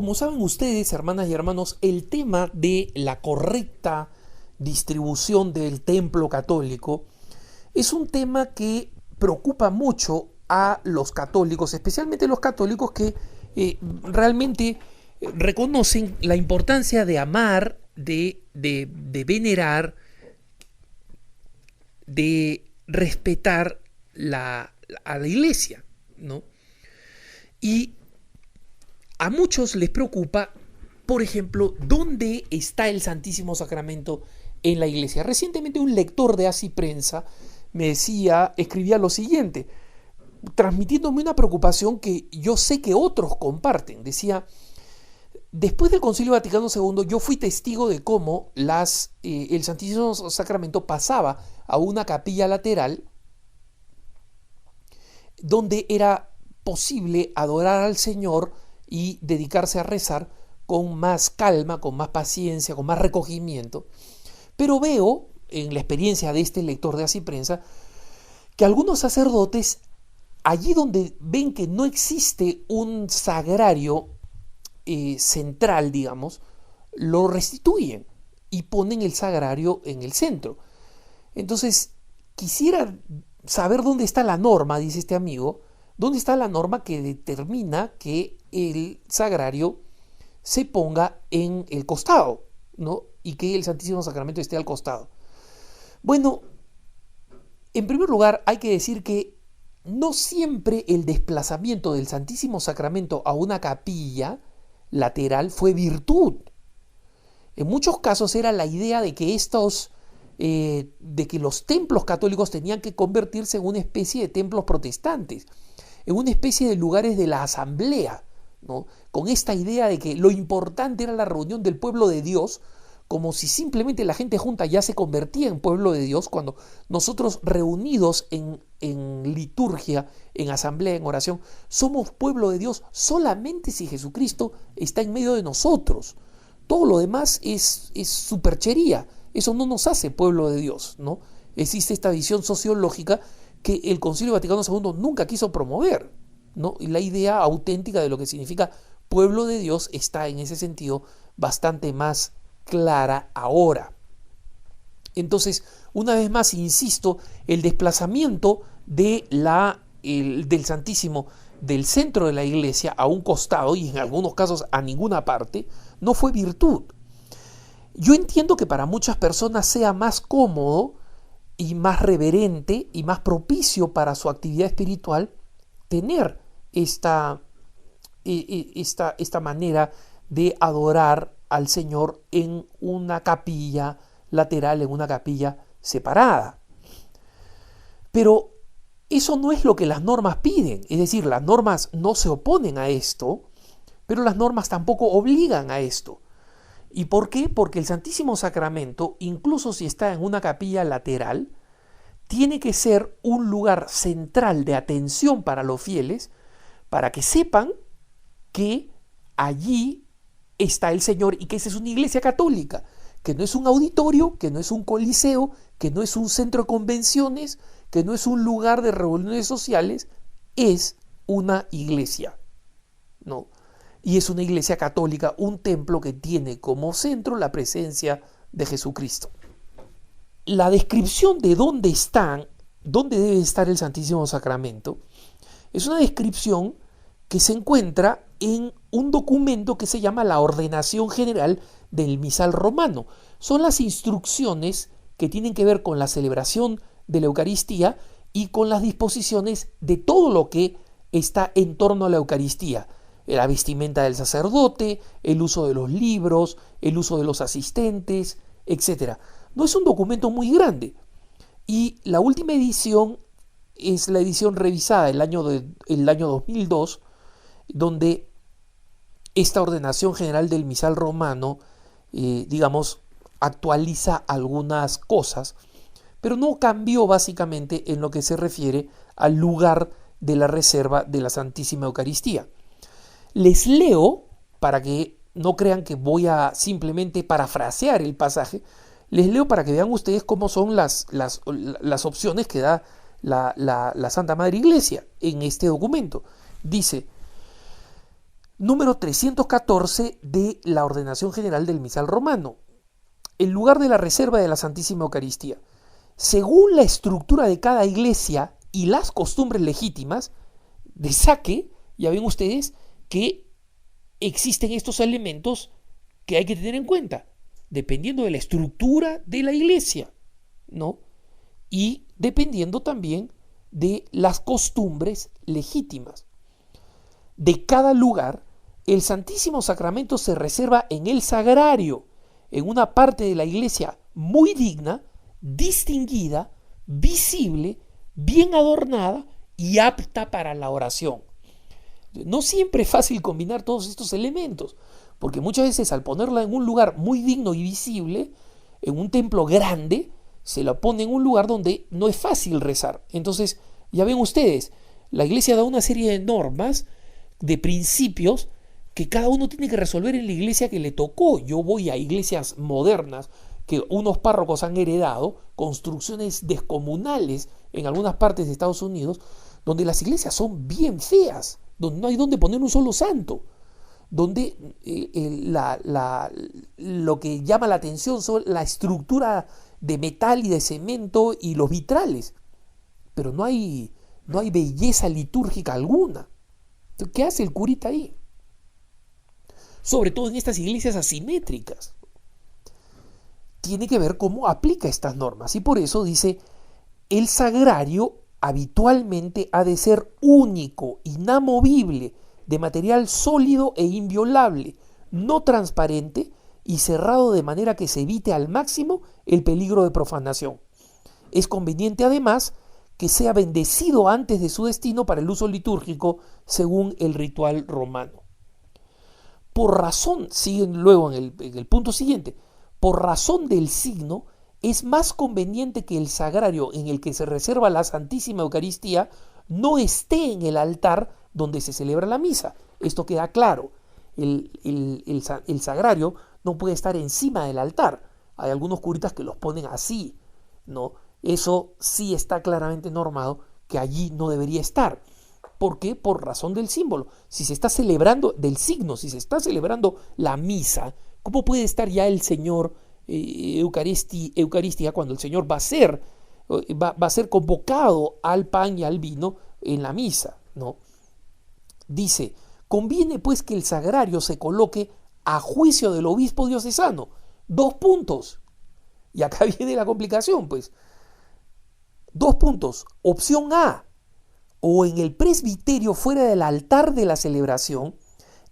Como saben ustedes, hermanas y hermanos, el tema de la correcta distribución del templo católico es un tema que preocupa mucho a los católicos, especialmente los católicos que realmente reconocen la importancia de amar, de venerar, de respetar a la iglesia, ¿no? Y a muchos les preocupa, por ejemplo, dónde está el Santísimo Sacramento en la iglesia. Recientemente un lector de Así Prensa me escribía lo siguiente, transmitiéndome una preocupación que yo sé que otros comparten. Decía: después del Concilio Vaticano II, yo fui testigo de cómo el Santísimo Sacramento pasaba a una capilla lateral donde era posible adorar al Señor y dedicarse a rezar con más calma, con más paciencia, con más recogimiento. Pero veo, en la experiencia de este lector de Así Prensa, que algunos sacerdotes, allí donde ven que no existe un sagrario central, digamos, lo restituyen y ponen el sagrario en el centro. Entonces, quisiera saber dónde está la norma, dice este amigo, dónde está la norma que determina que el sagrario se ponga en el costado, ¿no? Y que el Santísimo Sacramento esté al costado. Bueno, en primer lugar hay que decir que no siempre el desplazamiento del Santísimo Sacramento a una capilla lateral fue virtud. En muchos casos era la idea de que de que los templos católicos tenían que convertirse en una especie de templos protestantes, en una especie de lugares de la asamblea, ¿no? Con esta idea de que lo importante era la reunión del pueblo de Dios, como si simplemente la gente junta ya se convertía en pueblo de Dios, cuando nosotros reunidos en liturgia, en asamblea, en oración, somos pueblo de Dios solamente si Jesucristo está en medio de nosotros. Todo lo demás es superchería, eso no nos hace pueblo de Dios, ¿no? Existe esta visión sociológica que el Concilio Vaticano II nunca quiso promover, ¿no? Y la idea auténtica de lo que significa pueblo de Dios está en ese sentido bastante más clara ahora. Entonces, una vez más, insisto, el desplazamiento del Santísimo del centro de la iglesia a un costado, y en algunos casos a ninguna parte, no fue virtud. Yo entiendo que para muchas personas sea más cómodo y más reverente y más propicio para su actividad espiritual tener esta manera de adorar al Señor en una capilla lateral, en una capilla separada. Pero eso no es lo que las normas piden, es decir, las normas no se oponen a esto, pero las normas tampoco obligan a esto. ¿Y por qué? Porque el Santísimo Sacramento, incluso si está en una capilla lateral, tiene que ser un lugar central de atención para los fieles, para que sepan que allí está el Señor y que esa es una iglesia católica, que no es un auditorio, que no es un coliseo, que no es un centro de convenciones, que no es un lugar de reuniones sociales, es una iglesia, ¿no? Y es una iglesia católica, un templo que tiene como centro la presencia de Jesucristo. La descripción de dónde debe estar el Santísimo Sacramento, es una descripción que se encuentra en un documento que se llama la Ordenación General del Misal Romano. Son las instrucciones que tienen que ver con la celebración de la Eucaristía y con las disposiciones de todo lo que está en torno a la Eucaristía. La vestimenta del sacerdote, el uso de los libros, el uso de los asistentes, etc. No es un documento muy grande. Y la última edición es la edición revisada el año 2002, donde esta ordenación general del misal romano, actualiza algunas cosas, pero no cambió básicamente en lo que se refiere al lugar de la reserva de la Santísima Eucaristía. Les leo, para que no crean que voy a simplemente parafrasear el pasaje, les leo para que vean ustedes cómo son las opciones que da la Santa Madre Iglesia en este documento. Dice: Número 314 de la Ordenación General del Misal Romano. El lugar de la reserva de la Santísima Eucaristía. Según la estructura de cada iglesia y las costumbres legítimas de saque, ya ven ustedes que existen estos elementos que hay que tener en cuenta, dependiendo de la estructura de la iglesia, ¿no? Y dependiendo también de las costumbres legítimas. De cada lugar, el Santísimo Sacramento se reserva en el sagrario, en una parte de la iglesia muy digna, distinguida, visible, bien adornada y apta para la oración. No siempre es fácil combinar todos estos elementos, porque muchas veces al ponerla en un lugar muy digno y visible, en un templo grande, se la pone en un lugar donde no es fácil rezar. Entonces, ya ven ustedes, la iglesia da una serie de normas, de principios, que cada uno tiene que resolver en la iglesia que le tocó. Yo voy a iglesias modernas que unos párrocos han heredado, construcciones descomunales en algunas partes de Estados Unidos, donde las iglesias son bien feas, donde no hay donde poner un solo santo, donde lo que llama la atención son la estructura de metal y de cemento y los vitrales, pero no hay belleza litúrgica alguna. Entonces, ¿qué hace el curita ahí? Sobre todo en estas iglesias asimétricas. Tiene que ver cómo aplica estas normas. Y por eso dice, el sagrario habitualmente ha de ser único, inamovible, de material sólido e inviolable, no transparente y cerrado de manera que se evite al máximo el peligro de profanación. Es conveniente además que sea bendecido antes de su destino para el uso litúrgico según el ritual romano. Por razón, siguen luego en el punto siguiente, por razón del signo, es más conveniente que el sagrario en el que se reserva la Santísima Eucaristía no esté en el altar donde se celebra la misa. Esto queda claro. El sagrario no puede estar encima del altar. Hay algunos curitas que los ponen así, ¿no? Eso sí está claramente normado que allí no debería estar. ¿Por qué? Por razón del símbolo. Si se está celebrando, del signo, si se está celebrando la misa, ¿cómo puede estar ya el Señor Eucaristía cuando el Señor va a ser convocado al pan y al vino en la misa, ¿no? Dice, conviene pues que el sagrario se coloque a juicio del obispo diocesano. 2 puntos. Y acá viene la complicación, pues. 2 puntos. Opción A, o en el presbiterio fuera del altar de la celebración,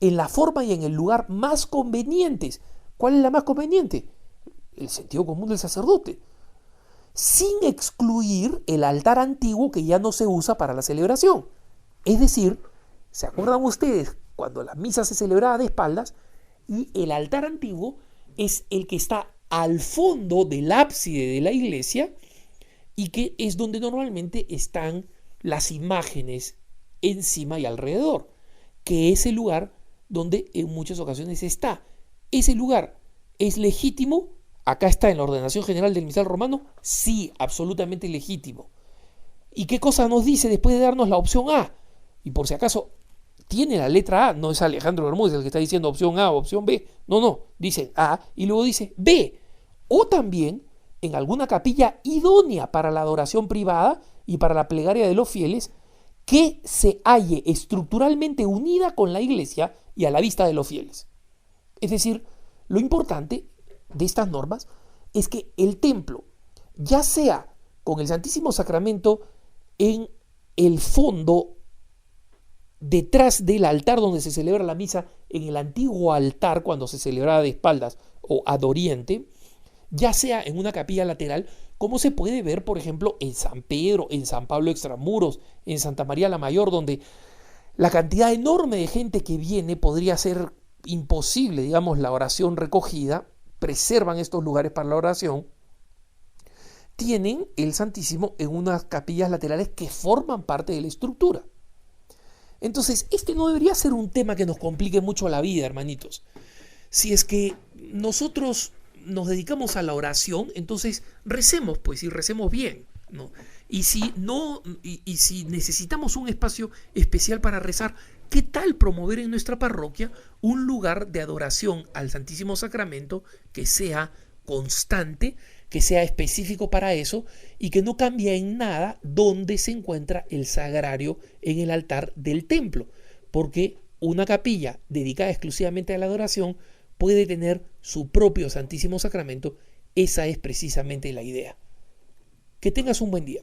en la forma y en el lugar más convenientes. ¿Cuál es la más conveniente? El sentido común del sacerdote. Sin excluir el altar antiguo que ya no se usa para la celebración. Es decir, ¿se acuerdan ustedes cuando la misa se celebraba de espaldas? Y el altar antiguo es el que está al fondo del ábside de la iglesia y que es donde normalmente están las imágenes encima y alrededor, que es el lugar donde en muchas ocasiones está. ¿Ese lugar es legítimo? Acá está en la Ordenación General del Misal Romano, sí, absolutamente legítimo. ¿Y qué cosa nos dice después de darnos la opción A? Y por si acaso tiene la letra A, no es Alejandro Bermúdez el que está diciendo opción A o opción B, no, dicen A y luego dice B, o también en alguna capilla idónea para la adoración privada y para la plegaria de los fieles, que se halle estructuralmente unida con la iglesia y a la vista de los fieles. Es decir, lo importante de estas normas es que el templo, ya sea con el Santísimo Sacramento en el fondo, detrás del altar donde se celebra la misa, en el antiguo altar cuando se celebraba de espaldas o ad oriente, ya sea en una capilla lateral, como se puede ver, por ejemplo, en San Pedro, en San Pablo Extramuros, en Santa María la Mayor, donde la cantidad enorme de gente que viene podría ser imposible, digamos, la oración recogida, preservan estos lugares para la oración, tienen el Santísimo en unas capillas laterales que forman parte de la estructura. Entonces, este no debería ser un tema que nos complique mucho la vida, hermanitos. Si es que nosotros nos dedicamos a la oración, entonces recemos, pues, y recemos bien, ¿no? Y si necesitamos un espacio especial para rezar, ¿Qué tal promover en nuestra parroquia un lugar de adoración al Santísimo Sacramento que sea constante, que sea específico para eso y que no cambie en nada dónde se encuentra el sagrario en el altar del templo? Porque una capilla dedicada exclusivamente a la adoración puede tener su propio Santísimo Sacramento. Esa es precisamente la idea. Que tengas un buen día.